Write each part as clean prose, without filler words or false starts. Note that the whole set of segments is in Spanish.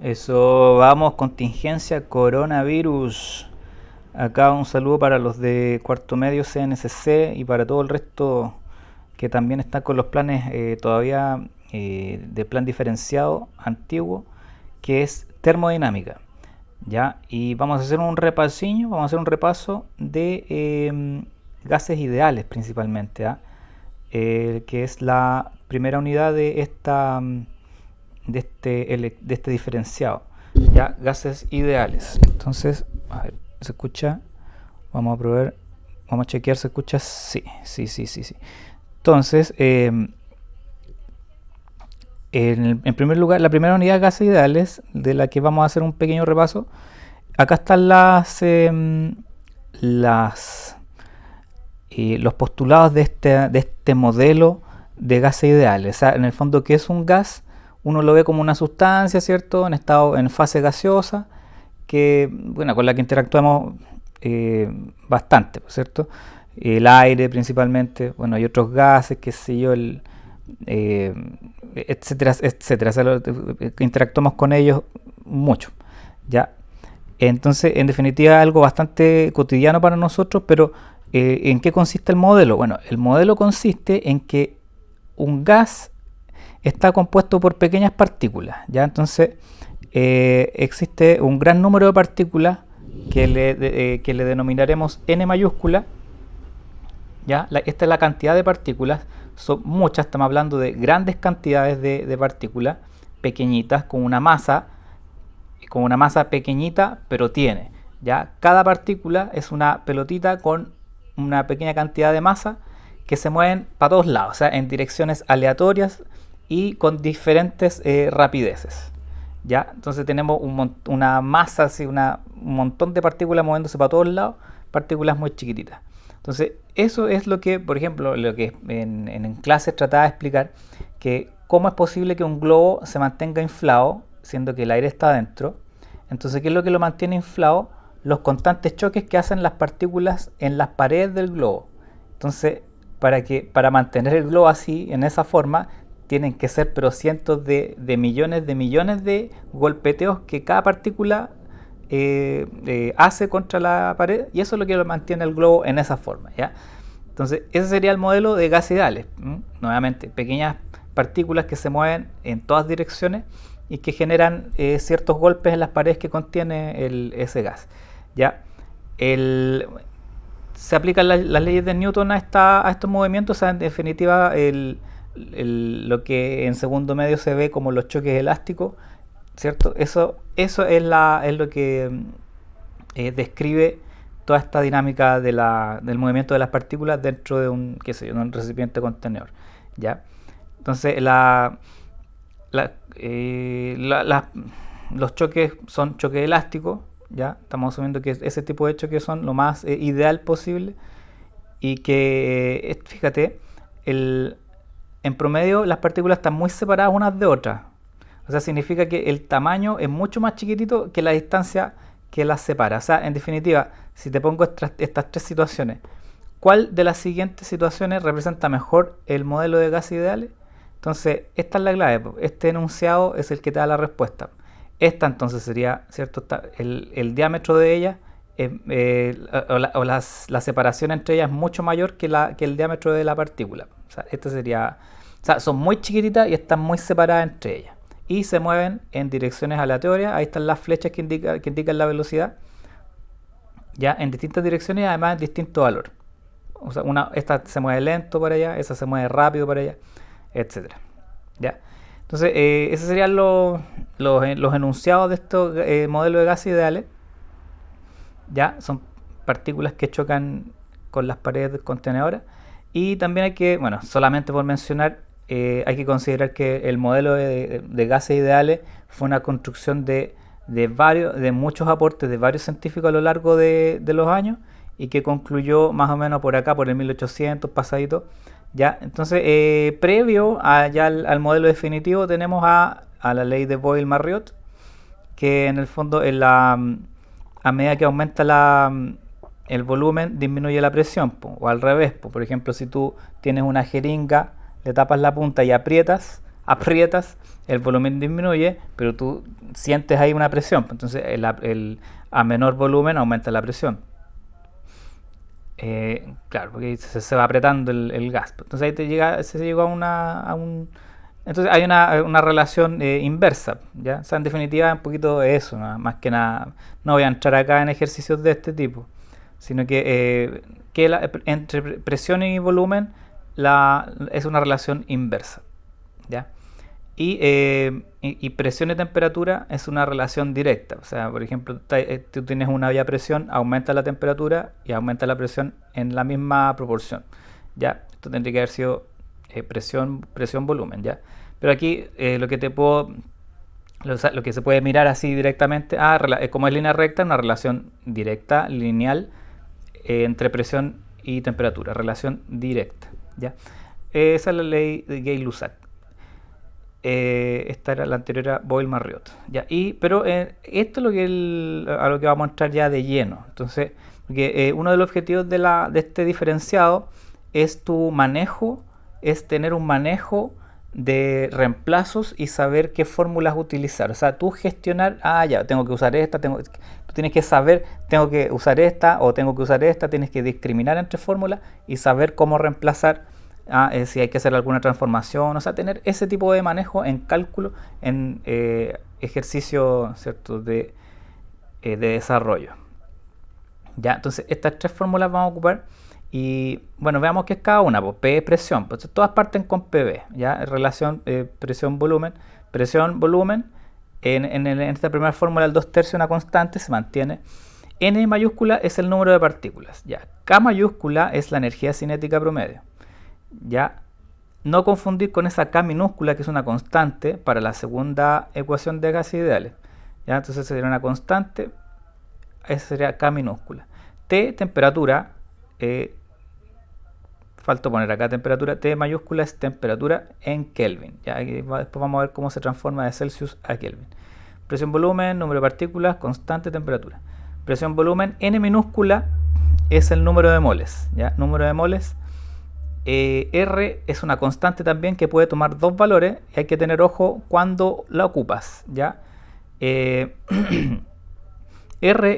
Eso, vamos, contingencia coronavirus. Acá un saludo para los de cuarto medio CNCC y para todo el resto que también está con los planes todavía de plan diferenciado antiguo, que es termodinámica. ¿Ya? Y vamos a hacer un repasiño, vamos a hacer un repaso de gases ideales principalmente, ¿ah? Que es la primera unidad de esta de este diferenciado. Ya, gases ideales. Entonces, a ver, ¿se escucha? Vamos a probar, vamos a chequear, ¿se escucha? Sí, sí, sí, sí, sí. Entonces, en primer lugar, la primera unidad de gases ideales, de la que vamos a hacer un pequeño repaso. Acá están los postulados de este modelo de gases ideales. O sea, en el fondo, ¿qué es un gas? Uno lo ve como una sustancia, ¿cierto? En fase gaseosa, que, bueno, con la que interactuamos bastante, ¿cierto? El aire principalmente, bueno, hay otros gases, qué sé yo, etcétera, etcétera. O sea, interactuamos con ellos mucho, ¿ya? Entonces, en definitiva, algo bastante cotidiano para nosotros, pero ¿en qué consiste el modelo? Bueno, el modelo consiste en que un gas está compuesto por pequeñas partículas, ¿ya? Entonces, existe un gran número de partículas que le denominaremos n mayúscula, ¿ya? Esta es la cantidad de partículas, son muchas, estamos hablando de grandes cantidades de partículas pequeñitas con una masa pequeñita, pero tiene, ¿ya? Cada partícula es una pelotita con una pequeña cantidad de masa que se mueven para todos lados, o sea, en direcciones aleatorias y con diferentes rapideces, ¿ya? Entonces tenemos una masa, así, un montón de partículas moviéndose para todos lados, partículas muy chiquititas. Entonces eso es lo que, por ejemplo, lo que en clases trataba de explicar, que cómo es posible que un globo se mantenga inflado, siendo que el aire está adentro. Entonces, ¿qué es lo que lo mantiene inflado? Los constantes choques que hacen las partículas en las paredes del globo. Entonces, para mantener el globo así, en esa forma, tienen que ser pero cientos de millones de golpeteos que cada partícula hace contra la pared, y eso es lo que lo mantiene el globo en esa forma, ¿ya? Entonces, ese sería el modelo de gases ideales. Nuevamente, pequeñas partículas que se mueven en todas direcciones y que generan ciertos golpes en las paredes que contiene ese gas, ¿ya? Se aplican las leyes de Newton a estos movimientos. O sea, en definitiva, lo que en segundo medio se ve como los choques elásticos, ¿cierto? Eso es lo que describe toda esta dinámica del movimiento de las partículas dentro de un recipiente contenedor, ¿ya? Entonces, los choques son choques elásticos, ¿ya? Estamos asumiendo que ese tipo de choques son lo más ideal posible, y que, fíjate, en promedio las partículas están muy separadas unas de otras. O sea, significa que el tamaño es mucho más chiquitito que la distancia que las separa. O sea, en definitiva, si te pongo estas tres situaciones, ¿cuál de las siguientes situaciones representa mejor el modelo de gases ideales? Entonces, esta es la clave. Este enunciado es el que te da la respuesta. Esta entonces sería, ¿cierto? El diámetro de ella, la separación entre ellas es mucho mayor que el diámetro de la partícula. O sea, o sea, son muy chiquititas y están muy separadas entre ellas. Y se mueven en direcciones aleatorias. Ahí están las flechas que indican la velocidad, ya, en distintas direcciones y además en distinto valor. O sea, esta se mueve lento para allá, esa se mueve rápido para allá, etcétera, ¿ya? Entonces, esos serían los enunciados de estos modelos de gases ideales. Ya, son partículas que chocan con las paredes contenedoras. Y también hay que, bueno, solamente por mencionar, hay que considerar que el modelo de gases ideales fue una construcción de muchos aportes de varios científicos a lo largo de los años, y que concluyó más o menos por acá, por el 1800 pasadito, ¿ya? Entonces, previo al modelo definitivo, tenemos a la ley de Boyle-Marriott, que en el fondo a medida que aumenta el volumen, disminuye la presión, o al revés. Por ejemplo, si tú tienes una jeringa, le tapas la punta y aprietas, el volumen disminuye, pero tú sientes ahí una presión. Entonces a menor volumen aumenta la presión. Claro, porque se va apretando el gas. Entonces ahí se llega entonces hay una relación inversa, ¿ya? O sea, en definitiva un poquito de eso, ¿no? Más que nada. No voy a entrar acá en ejercicios de este tipo, sino que entre presión y volumen es una relación inversa, ¿ya? Y presión y temperatura es una relación directa. O sea, por ejemplo, tú tienes una olla a presión, aumenta la temperatura y aumenta la presión en la misma proporción. ¿Ya? Esto tendría que haber sido presión-volumen. ¿Ya? Pero aquí lo que se puede mirar así directamente, como es línea recta, una relación directa, lineal, entre presión y temperatura. Relación directa. ¿Ya? Esa es la ley de Gay-Lussac. Esta era la anterior a Boyle-Marriott. ¿Ya? Pero esto es a lo que vamos a entrar ya de lleno. Entonces, porque uno de los objetivos de este diferenciado es tener un manejo de reemplazos y saber qué fórmulas utilizar. O sea, tú gestionar, ya, tengo que usar esta, tú tienes que saber, tengo que usar esta o tengo que usar esta, tienes que discriminar entre fórmulas y saber cómo reemplazar. Si hay que hacer alguna transformación, o sea, tener ese tipo de manejo en cálculo, en ejercicio, ¿cierto?, de desarrollo. Ya, entonces estas tres fórmulas vamos a ocupar y bueno, veamos qué es cada una. Pues P es presión, pues todas parten con PV, ya, relación presión-volumen. Presión-volumen, en esta primera fórmula el 2/3 una constante, se mantiene. N mayúscula es el número de partículas, ya. K mayúscula es la energía cinética promedio. Ya, no confundir con esa K minúscula que es una constante para la segunda ecuación de gases ideales. Ya, entonces sería una constante, esa sería K minúscula. T, temperatura, falta poner acá temperatura, T mayúscula es temperatura en Kelvin. Ya, después vamos a ver cómo se transforma de Celsius a Kelvin. Presión volumen, número de partículas, constante, temperatura. Presión volumen, N minúscula es el número de moles. Ya, número de moles. R es una constante también que puede tomar dos valores y hay que tener ojo cuando la ocupas, ¿ya? R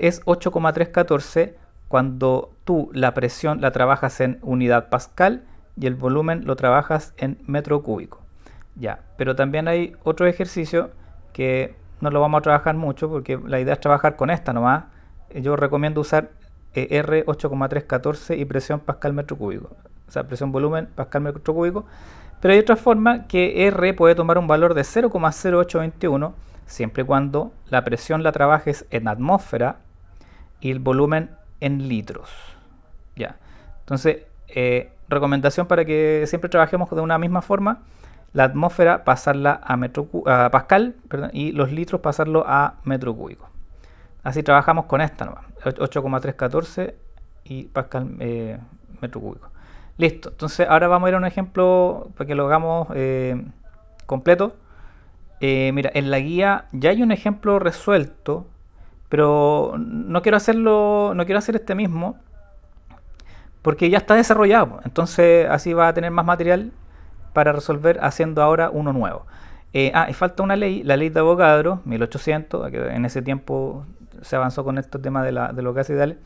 es 8,314 cuando tú la presión la trabajas en unidad pascal y el volumen lo trabajas en metro cúbico, ¿ya? Pero también hay otro ejercicio que no lo vamos a trabajar mucho porque la idea es trabajar con esta nomás. Yo recomiendo usar R 8,314 y presión pascal metro cúbico. O sea, presión volumen pascal metro cúbico. Pero hay otra forma que R puede tomar un valor de 0,0821 siempre y cuando la presión la trabajes en atmósfera y el volumen en litros. Ya. Entonces, recomendación para que siempre trabajemos de una misma forma: la atmósfera pasarla a pascal, perdón, y los litros pasarlo a metro cúbico. Así trabajamos con esta nomás, 8,314 y pascal metro cúbico. Listo, entonces ahora vamos a ir a un ejemplo para que lo hagamos completo. Mira, en la guía ya hay un ejemplo resuelto, pero no quiero hacer este mismo porque ya está desarrollado. Entonces así va a tener más material para resolver haciendo ahora uno nuevo. Y falta una ley, la ley de Avogadro, 1800, que en ese tiempo se avanzó con estos temas de los gases ideales,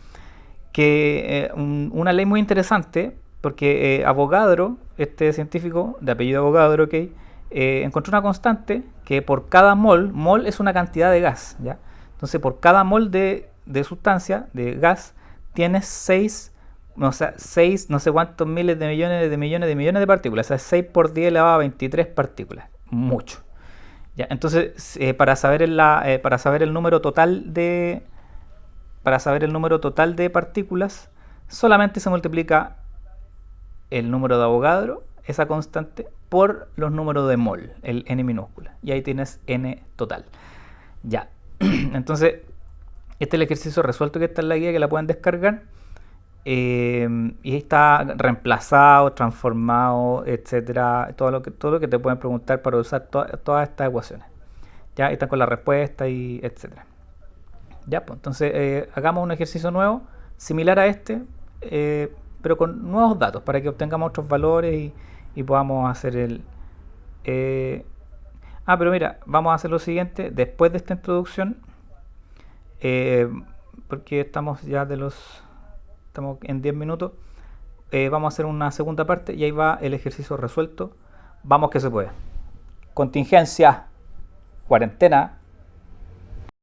que una ley muy interesante, porque Avogadro, este científico de apellido Avogadro, encontró una constante que por cada mol es una cantidad de gas, ¿ya? Entonces por cada mol de sustancia, de gas, tienes 6 no sé cuántos miles de millones de partículas. O sea, 6 por 10 elevado a 23 partículas. Mucho. ¿Ya? Entonces, para saber el número total de partículas, solamente se multiplica el número de Avogadro, esa constante, por los números de mol, el n minúscula. Y ahí tienes n total. Ya. Entonces, este es el ejercicio resuelto que está en la guía, que la pueden descargar. Y está reemplazado, transformado, etcétera, todo lo que te pueden preguntar para usar todas estas ecuaciones. Ya están con la respuesta y etcétera. Ya, pues entonces hagamos un ejercicio nuevo, similar a este, pero con nuevos datos para que obtengamos otros valores y podamos hacer Pero mira, vamos a hacer lo siguiente. Después de esta introducción, porque estamos en 10 minutos, vamos a hacer una segunda parte y ahí va el ejercicio resuelto. Vamos que se puede. Contingencia, cuarentena,